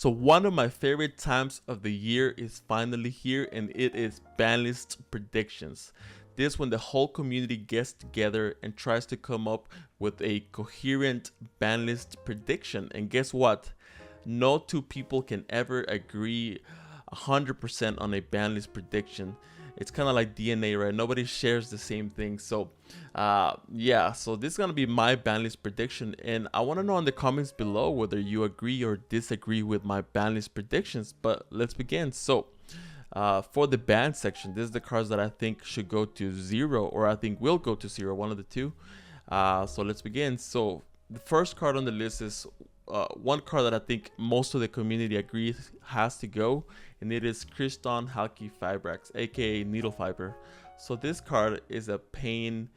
So one of my favorite times of the year is finally here, and it is BANLIST predictions. This when the whole community gets together and tries to come up with a coherent BANLIST prediction. And guess what? No two people can ever agree 100% on a BANLIST prediction. It's kind of like DNA, right? Nobody shares the same thing. So yeah, so this is gonna be my BANLIST prediction, and I want to know in the comments below whether you agree or disagree with my BANLIST predictions. But let's begin. So for the ban section, this is the cards that I think should go to 0, or I think will go to 0, one of the two. So let's begin. So the first card on the list is one card that I think most of the community agrees has to go, and it is Kriston Halki Fibrax, aka Needle Fiber. So this card is a pain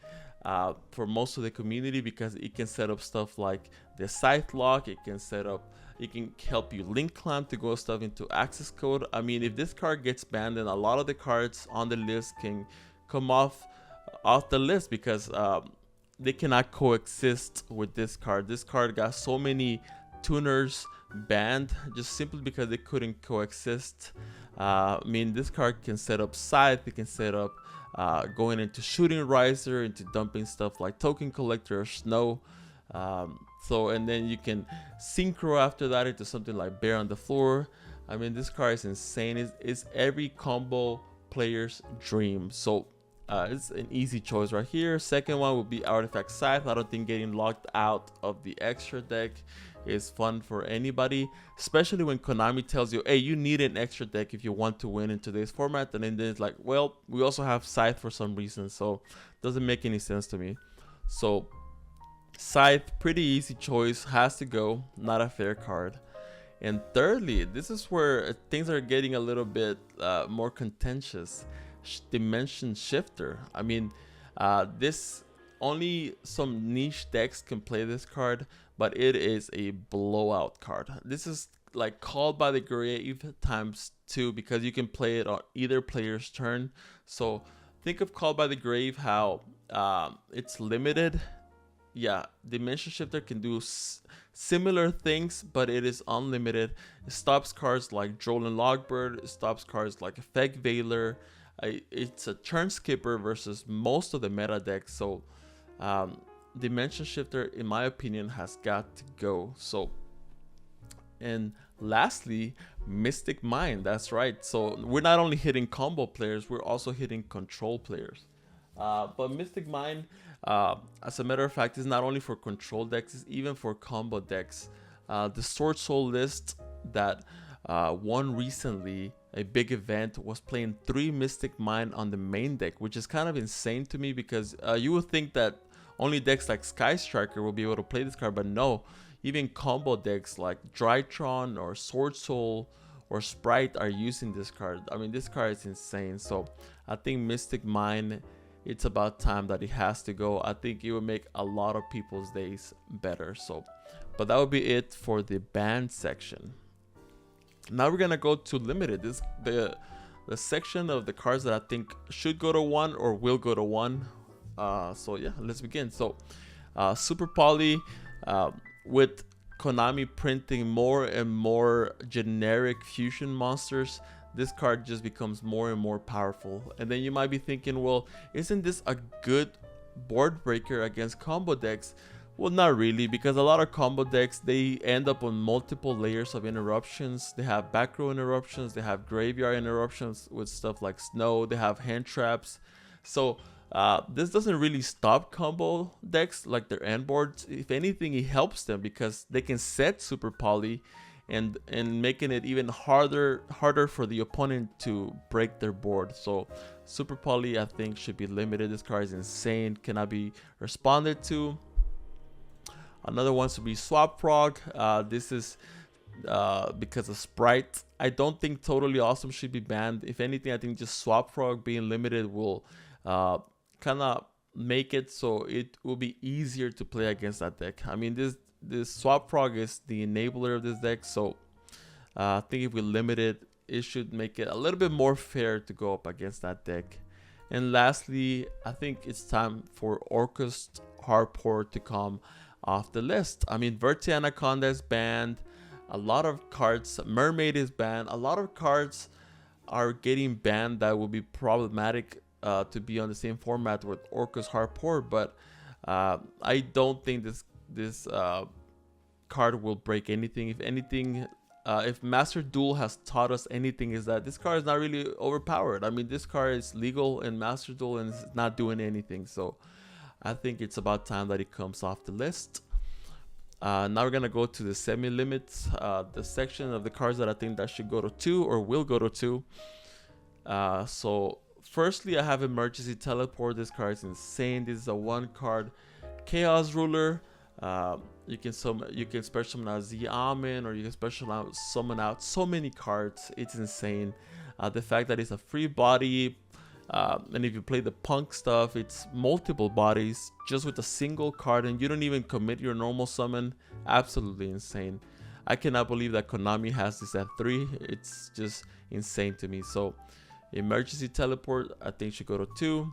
for most of the community because it can set up stuff like the Scythe Lock. It can help you link clamp to go stuff into access code. I mean, if this card gets banned, then a lot of the cards on the list can come off the list because they cannot coexist with this card. This card got so many tuners banned just simply because they couldn't coexist. I mean, this card can set up Scythe, it can set up going into Shooting Riser, into dumping stuff like Token Collector or Snow. And then you can synchro after that into something like Bear on the Floor. I mean, this card is insane. It's every combo player's dream. So it's an easy choice right here. Second one would be Artifact Scythe. I don't think getting locked out of the extra deck is fun for anybody, especially when Konami tells you, hey, you need an extra deck if you want to win in today's format, and then it's like, well, we also have Scythe for some reason, so it doesn't make any sense to me. So Scythe, pretty easy choice, has to go, not a fair card. And thirdly, this is where things are getting a little bit more contentious. Dimension Shifter. I mean, this only some niche decks can play this card, but it is a blowout card. This is like Called by the Grave ×2 because you can play it on either player's turn. So think of Called by the Grave, how it's limited. Yeah, Dimension Shifter can do similar things, but it is unlimited. It stops cards like Droll Logbird. It stops cards like Effect Veiler. It's a turn skipper versus most of the meta decks. So Dimension Shifter, in my opinion, has got to go. So, and lastly, Mystic Mine. That's right. So we're not only hitting combo players, we're also hitting control players. But Mystic Mine, as a matter of fact, is not only for control decks, it's even for combo decks. The Sword Soul list that won recently a big event was playing 3 Mystic Mine on the main deck, which is kind of insane to me because you would think that only decks like Sky Striker will be able to play this card, but no, even combo decks like Drytron or Sword Soul or Sprite are using this card. I mean, this card is insane. So I think Mystic Mine, it's about time that it has to go. I think it would make a lot of people's days better. So, but that would be it for the banned section. Now we're gonna go to limited. This the section of the cards that I think should go to 1 or will go to 1. So yeah, let's begin. So Super Poly, with Konami printing more and more generic fusion monsters, this card just becomes more and more powerful. And then you might be thinking, well, isn't this a good board breaker against combo decks? Well, not really, because a lot of combo decks, they end up on multiple layers of interruptions. They have back row interruptions, they have graveyard interruptions with stuff like Snow, they have hand traps. So this doesn't really stop combo decks like their end boards. If anything, it helps them because they can set Super Poly and making it even harder for the opponent to break their board. So Super Poly, I think, should be limited. This card is insane, cannot be responded to. Another one should be Swap Frog. This is because of Sprite. I don't think Totally Awesome should be banned. If anything, I think just Swap Frog being limited will kind of make it so it will be easier to play against that deck. I mean, this Swap Frog is the enabler of this deck, so I think if we limit it, it should make it a little bit more fair to go up against that deck. And lastly, I think it's time for Orcust Hardport to come off the list. I mean, Verti Anaconda is banned. A lot of cards, Mermaid is banned. A lot of cards are getting banned that will be problematic to be on the same format with Orcus Harport, but I don't think this card will break anything. If anything, if Master Duel has taught us anything, is that this card is not really overpowered. I mean, this card is legal in Master Duel and it's not doing anything. So I think it's about time that it comes off the list. Now we're gonna go to the semi-limits, the section of the cards that I think that should go to 2 or will go to 2. So firstly, I have Emergency Teleport. This card is insane. This is a 1-card Chaos Ruler. You can special summon out Z-Amin, or you can special summon out so many cards. It's insane. The fact that it's a free body, and if you play the punk stuff, it's multiple bodies just with a single card, and you don't even commit your normal summon. Absolutely insane. I cannot believe that Konami has this at 3. It's just insane to me. So Emergency Teleport, I think, should go to 2.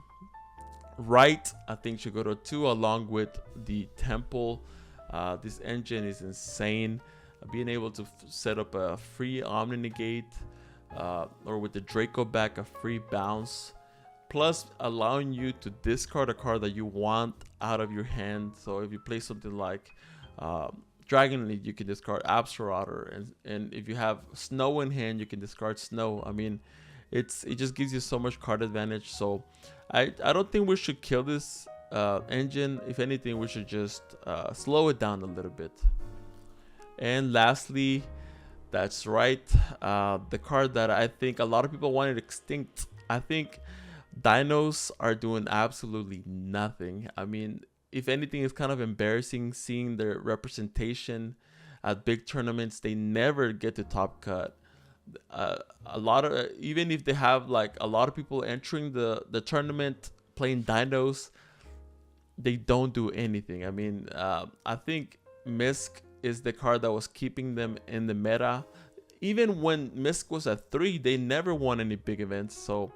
Right, I think, should go to 2, along with the Temple. This engine is insane. Being able to set up a free Omni Negate, or with the Draco back, a free bounce, plus allowing you to discard a card that you want out of your hand. So if you play something like Dragon League, you can discard Absorotter, and if you have Snow in hand, you can discard Snow. I mean, it just gives you so much card advantage. So I don't think we should kill this engine. If anything, we should just slow it down a little bit. And lastly, that's right, the card that I think a lot of people wanted extinct. I think Dinos are doing absolutely nothing. I mean, if anything, it's kind of embarrassing seeing their representation at big tournaments. They never get to top cut. A lot of, even if they have like a lot of people entering the tournament playing Dinos, they don't do anything. I mean, I think Misk is the card that was keeping them in the meta. Even when Misk was at 3, they never won any big events. So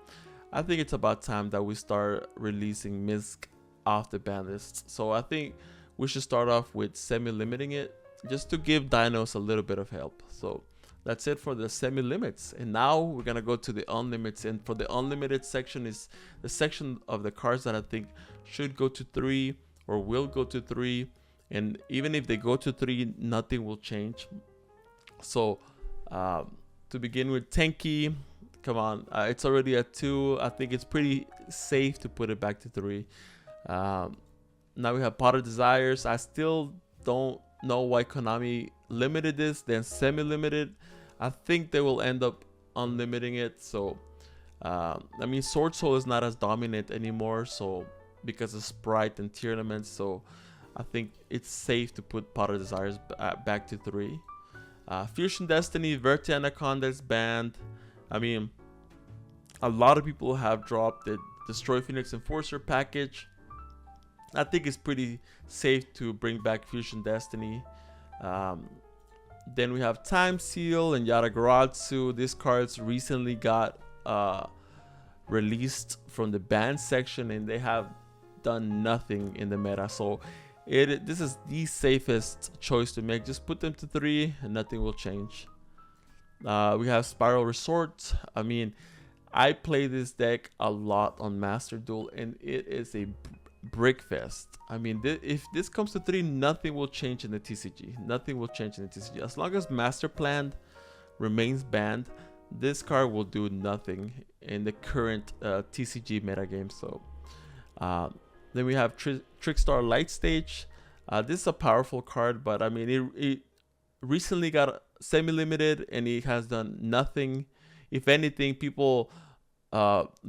I think it's about time that we start releasing Misk off the ban list. So I think we should start off with semi-limiting it, just to give Dinos a little bit of help. So that's it for the semi-limits. And now we're going to go to the unlimits. And for the unlimited section is the section of the cards that I think should go to 3 or will go to 3. And even if they go to 3, nothing will change. So to begin with, Tenki, come on, it's already at 2. I think it's pretty safe to put it back to 3. Now we have Pot of Desires. I still don't know why Konami limited this, then semi-limited. I think they will end up unlimiting it. So I mean, Sword Soul is not as dominant anymore, so because of Sprite and tournaments. So I think it's safe to put Pot of Desires back to 3. Fusion Destiny, Verte Anaconda is banned. I mean, a lot of people have dropped the Destroy Phoenix Enforcer package. I think it's pretty safe to bring back Fusion Destiny. Then we have Time Seal and Yatagarasu. These cards recently got released from the ban section, and they have done nothing in the meta. So this is the safest choice to make. Just put them to 3 and nothing will change. We have Spiral Resort. I mean, I play this deck a lot on Master Duel, and it is a brick fest. I mean, if this comes to 3, nothing will change in the TCG. Nothing will change in the TCG. As long as Master Plan remains banned, this card will do nothing in the current TCG metagame. So then we have Trickstar Light Stage. This is a powerful card, but I mean, it recently got semi-limited and it has done nothing. If anything, people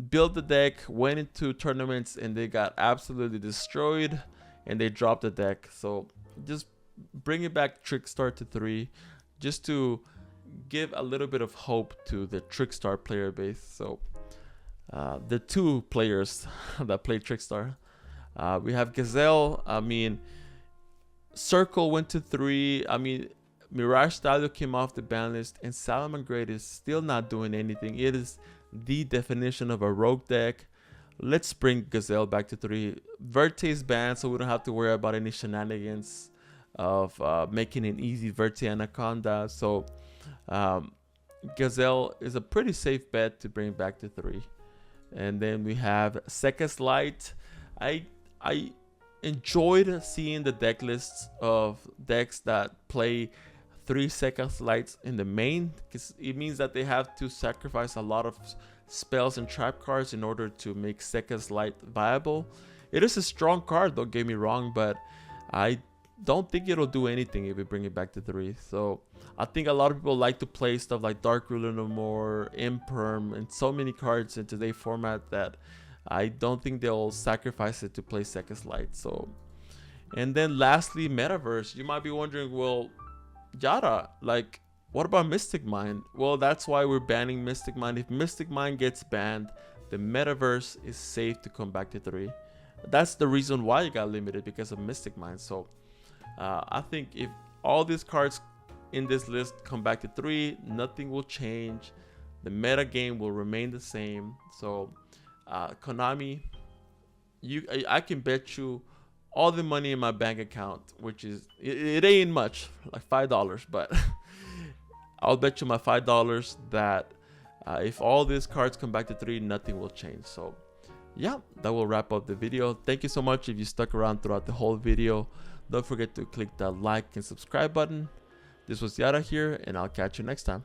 built the deck, went into tournaments, and they got absolutely destroyed, and they dropped the deck. So just bring it back, Trickstar, to 3, just to give a little bit of hope to the Trickstar player base. So the 2 players that play Trickstar, we have Gazelle. I mean, Circle went to 3. I mean, Mirage Stallion came off the ban list, and Salamangreat is still not doing anything. It is the definition of a rogue deck. Let's bring Gazelle back to 3. Verte is banned, so we don't have to worry about any shenanigans. of making an easy Verti Anaconda. So Gazelle is a pretty safe bet to bring back to 3. And then we have Sekka's Light. I enjoyed seeing the deck lists of decks that play 3 Sekka's Lights in the main, because it means that they have to sacrifice a lot of spells and trap cards in order to make Sekka's Light viable. It is a strong card, don't get me wrong, but I don't think it'll do anything if we bring it back to 3. So I think a lot of people like to play stuff like Dark Ruler No More, Imperm, and so many cards in today's format that I don't think they'll sacrifice it to play Sekka's Light. So, and then lastly, Metaverse. You might be wondering, well, Yara, like, what about Mystic Mind? Well, that's why we're banning Mystic Mind. If Mystic Mind gets banned, the Metaverse is safe to come back to 3. That's the reason why it got limited, because of Mystic Mind. So I think if all these cards in this list come back to 3, nothing will change. The meta game will remain the same. So Konami, I can bet you all the money in my bank account, which is it ain't much, like $5, but I'll bet you my $5 that if all these cards come back to 3, nothing will change. So yeah, that will wrap up the video. Thank you so much if you stuck around throughout the whole video. Don't forget to click that like and subscribe button. This was Yara here, and I'll catch you next time.